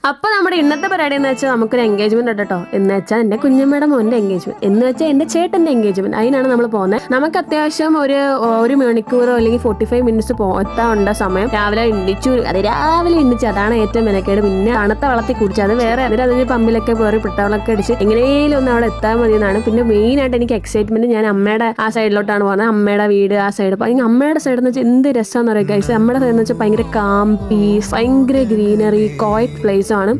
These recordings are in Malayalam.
അപ്പൊ നമ്മുടെ ഇന്നത്തെ പരിപാടി എന്ന് വെച്ചാൽ നമുക്കൊരു എൻഗേജ്മെന്റ് ഉണ്ട് കേട്ടോ. എന്ന് വെച്ചാൽ എന്റെ കുഞ്ഞമ്മയുടെ മോന്റെ എൻഗേജ്മെന്റ്, എന്ന് വെച്ചാൽ എന്റെ ചേട്ടന്റെ എൻഗേജ്മെന്റ്. അതിനാണ് നമ്മൾ പോകുന്നത്. നമുക്ക് അത്യാവശ്യം ഒരു മണിക്കൂറോ അല്ലെങ്കിൽ 45 മിനിറ്റ്സ് എത്താണ്ട സമയം രാവിലെ ഇണ്ടിച്ചു. അതാണ് ഏറ്റവും വിലക്കേട്. പിന്നെ തണുത്ത വളർത്തി കുടിച്ചു, അത് വേറെ. അതിന് പമ്പിലൊക്കെ കയറി പിട്ടവളൊക്കെ അടിച്ച് എങ്ങനെയും ഒന്ന് അവിടെ എത്താൻ മതി എന്നാണ്. പിന്നെ മെയിൻ ആയിട്ട് എനിക്ക് എക്സൈറ്റ്മെന്റ്, ഞാൻ അമ്മയുടെ ആ സൈഡിലോട്ടാണ് പോകുന്നത്. അമ്മയുടെ വീട് ആ സൈഡ്. അമ്മയുടെ സൈഡ് എന്ന് വെച്ചാൽ എന്ത് രസമാണെന്ന് പറയുക ഗൈസ്. നമ്മുടെ സൈഡ് എന്ന് വെച്ചാൽ ഭയങ്കര കാം പീസ്, ഭയങ്കര ഗ്രീനറി, ക്വയറ്റ് പ്ലേസ് ആണ്.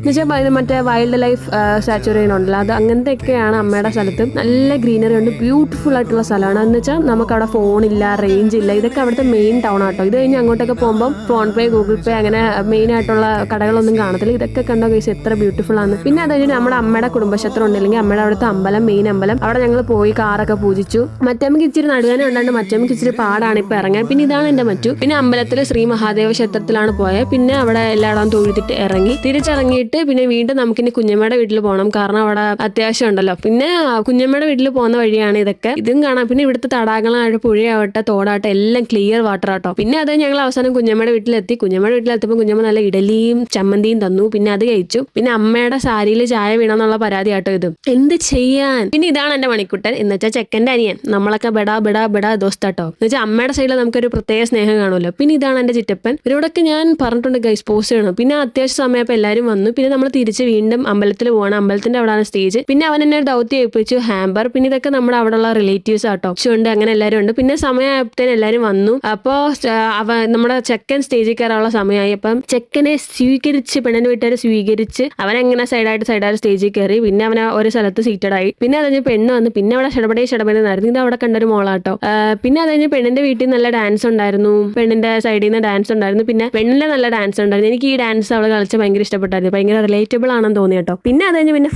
മറ്റേ വൈൽഡ് ലൈഫ് സാച്ചുറേഷൻ ഉണ്ടല്ലോ, അത് അങ്ങനത്തെയൊക്കെയാണ് അമ്മയുടെ സ്ഥലത്ത്. നല്ല ഗ്രീനറി ഉണ്ട്, ബ്യൂട്ടിഫുൾ ആയിട്ടുള്ള സ്ഥലമാണ്. എന്ന് വെച്ചാൽ നമുക്ക് അവിടെ ഫോണില്ല, റേഞ്ച് ഇല്ല. ഇതൊക്കെ അവിടുത്തെ മെയിൻ ടൗൺ ആട്ടോ. ഇത് കഴിഞ്ഞ് അങ്ങോട്ടൊക്കെ പോകുമ്പോൾ ഫോൺ പേ, ഗൂഗിൾ പേ അങ്ങനെ മെയിൻ ആയിട്ടുള്ള കടകളൊന്നും കാണത്തില്ല. ഇതൊക്കെ കണ്ടോ ഗൈസ്, എത്ര ബ്യൂട്ടിഫുൾ ആണ്. പിന്നെ അത് കഴിഞ്ഞ് നമ്മുടെ അമ്മയുടെ കുടുംബക്ഷേത്രം ഉണ്ട്, അല്ലെങ്കിൽ അമ്മയുടെ അവിടുത്തെ അമ്പലം, മെയിൻ അമ്പലം. അവിടെ ഞങ്ങൾ പോയി കാറൊക്കെ പൂജിച്ചു. മറ്റമ്മക്ക് ഇച്ചിരി നടുവേന ഉണ്ടാണ്ട് മറ്റമ്മക്ക് ഇച്ചിരി പാടാണ് ഇപ്പൊ ഇറങ്ങാൻ. പിന്നെ ഇതാണ് എന്റെ മറ്റു. പിന്നെ അമ്പലത്തിൽ ശ്രീ മഹാദേവ ക്ഷേത്രത്തിലാണ് പോയത്. പിന്നെ അവിടെ എല്ലായിടവും തൊഴുതിട്ട് ഇറങ്ങി. തിരിച്ചിറങ്ങിയിട്ട് പിന്നെ വീണ്ടും നമുക്കിനി കുഞ്ഞമ്മയുടെ വീട്ടിൽ പോകണം, കാരണം അവിടെ അത്യാവശ്യം ഉണ്ടല്ലോ. പിന്നെ കുഞ്ഞമ്മയുടെ വീട്ടിൽ പോകുന്ന വഴിയാണ് ഇതൊക്കെ. ഇതും കാണാം. പിന്നെ ഇവിടുത്തെ തടാകങ്ങളായിട്ട് പുഴയാവട്ടെ തോടാവട്ടെ എല്ലാം ക്ലിയർ വാട്ടർ ആട്ടോ. പിന്നെ അത് ഞങ്ങൾ അവസാനം കുഞ്ഞമ്മയുടെ വീട്ടിലെത്തി. കുഞ്ഞമ്മയുടെ വീട്ടിലെത്തിയപ്പോൾ കുഞ്ഞമ്മ നല്ല ഇഡലിയും ചമ്മന്തിയും തന്നു. പിന്നെ അത് കഴിച്ചു. പിന്നെ അമ്മയുടെ സാരിയിൽ ചായ വീണമെന്നുള്ള പരാതി ആട്ടോ ഇത്. എന്ത് ചെയ്യാൻ. പിന്നെ ഇതാണ് എന്റെ മണിക്കുട്ടൻ, എന്ന് വെച്ചാൽ ചെക്കന്റെ അനിയൻ. നമ്മളൊക്കെ ബെടാ ദോസ്താട്ടോ. എന്ന് വെച്ചാൽ അമ്മയുടെ സൈഡിൽ നമുക്കൊരു പ്രത്യേക സ്നേഹം കാണുമല്ലോ. പിന്നെ ഇതാണ് എന്റെ ചിറ്റപ്പൻ. ഇവരോടൊക്കെ ഞാൻ പറഞ്ഞിട്ടുണ്ട് ഗൈസ് പോസ്റ്റ് ചെയ്യണം. പിന്നെ അത്യാവശ്യ സമയപ്പോൾ എല്ലാവരും വന്നു. പിന്നെ നമ്മൾ തിരിച്ച് വീണ്ടും അമ്പലത്തിൽ പോവാണ്. അമ്പലത്തിന്റെ അവിടെയാണ് സ്റ്റേജ്. പിന്നെ അവൻ എന്നെ ദൗത്യം ഏൽപ്പിച്ചു ഹാമ്പർ. പിന്നെ ഇതൊക്കെ നമ്മുടെ അവിടെയുള്ള റിലേറ്റീവ്സ് ആട്ടോ. ഉണ്ട്, അങ്ങനെ എല്ലാവരും ഉണ്ട്. പിന്നെ സമയമായപ്പോഴത്തേനും എല്ലാവരും വന്നു. അപ്പോൾ നമ്മുടെ ചെക്കൻ സ്റ്റേജിൽ കയറാനുള്ള സമയമായി. അപ്പം ചെക്കനെ സ്വീകരിച്ച്, പെണ്ണിന്റെ വീട്ടുകാരെ സ്വീകരിച്ച് അവനെങ്ങനെ സൈഡായിട്ട് സ്റ്റേജിൽ കയറി. പിന്നെ അവനെ ഒരു സ്ഥലത്ത് സീറ്റഡ് ആയി. പിന്നെ അത് കഴിഞ്ഞ് പെണ്ണ് വന്ന്. പിന്നെ അവിടെ ഷടപടേന്നായിരുന്നു. ഇത് അവിടെ കണ്ടൊരു മോളാട്ടോ. പിന്നെ അത് കഴിഞ്ഞ് പെണ്ണിന്റെ വീട്ടിൽ നല്ല ഡാൻസ് ഉണ്ടായിരുന്നു. പെണ്ണിന്റെ സൈഡിൽ നിന്ന് ഡാൻസ് ഉണ്ടായിരുന്നു. പിന്നെ പെണ്ണിന്റെ നല്ല ഡാൻസ് ഉണ്ടായിരുന്നു. എനിക്ക് ഈ ഡാൻസ് അവള് കളിച്ച് ഭയങ്കര ഇഷ്ടപ്പെട്ടായിരുന്നു. ഭയങ്കര റിലേറ്റബിൾ ആണെന്ന് തോന്നി കേട്ടോ. പിന്നെ അത് കഴിഞ്ഞ് പിന്നെ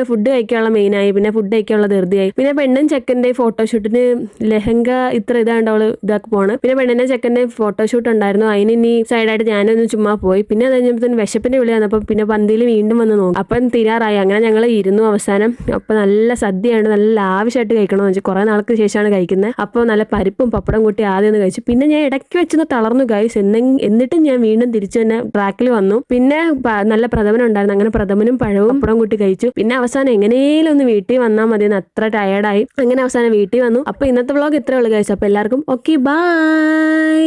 ഫുഡ് കഴിക്കാനുള്ള മെയിനായി. പിന്നെ ഫുഡ് കഴിക്കാനുള്ള ധൃതിയായി. പിന്നെ പെണ്ണും ചെക്കന്റെ ഫോട്ടോഷൂട്ടിന് ലെഹങ്ക ഇത്ര ഇതാണ്ട് അവള് ഇതാക്കി പോണ്. പിന്നെ പെണ്ണിന്റെ ചെക്കന്റെ ഫോട്ടോഷൂട്ട് ഉണ്ടായിരുന്നു. അതിന് ഇനി സൈഡായിട്ട് ഞാനൊന്ന് ചുമ്മാ പോയി. പിന്നെ അത് കഴിഞ്ഞപ്പോൾ വിശപ്പിന്റെ വിളി വന്നപ്പോൾ പിന്നെ പന്തിയിൽ വീണ്ടും വന്ന് നോക്കും. അപ്പം തീരാറായി. അങ്ങനെ ഞങ്ങൾ ഇരുന്നു അവസാനം. അപ്പൊ നല്ല സദ്യയാണ്, നല്ല ലാവിഷായിട്ട് കഴിക്കണമെന്ന് വെച്ചാൽ കുറെ നാൾക്ക് ശേഷമാണ് കഴിക്കുന്നത്. അപ്പോൾ നല്ല പരിപ്പും പപ്പടം കൂട്ടി ആദ്യം ഒന്ന് കഴിച്ചു. പിന്നെ ഞാൻ ഇടയ്ക്ക് വെച്ചൊന്ന് തളർന്നു ഗൈസ്. എന്നിട്ടും ഞാൻ വീണ്ടും തിരിച്ചു തന്നെ ട്രാക്കിൽ വന്നു. പിന്നെ നല്ല പ്രഥമൻ ഉണ്ടായിരുന്നു. അങ്ങനെ പ്രഥമനും പഴവും പപ്പടം കൂട്ടി കഴിച്ചു. പിന്നെ അവസാനം എങ്ങനെയും ഒന്ന് വീട്ടിൽ വന്നാൽ മതി എന്ന് അത്ര ടയർഡായി. അങ്ങനെ അവസാനം വീട്ടിൽ വന്നു. അപ്പൊ ഇന്നത്തെ വ്ളോഗ് ഇത്രേ ഉള്ളൂ ഗൈസ്. അപ്പൊ എല്ലാവർക്കും ഓക്കെ ബൈ.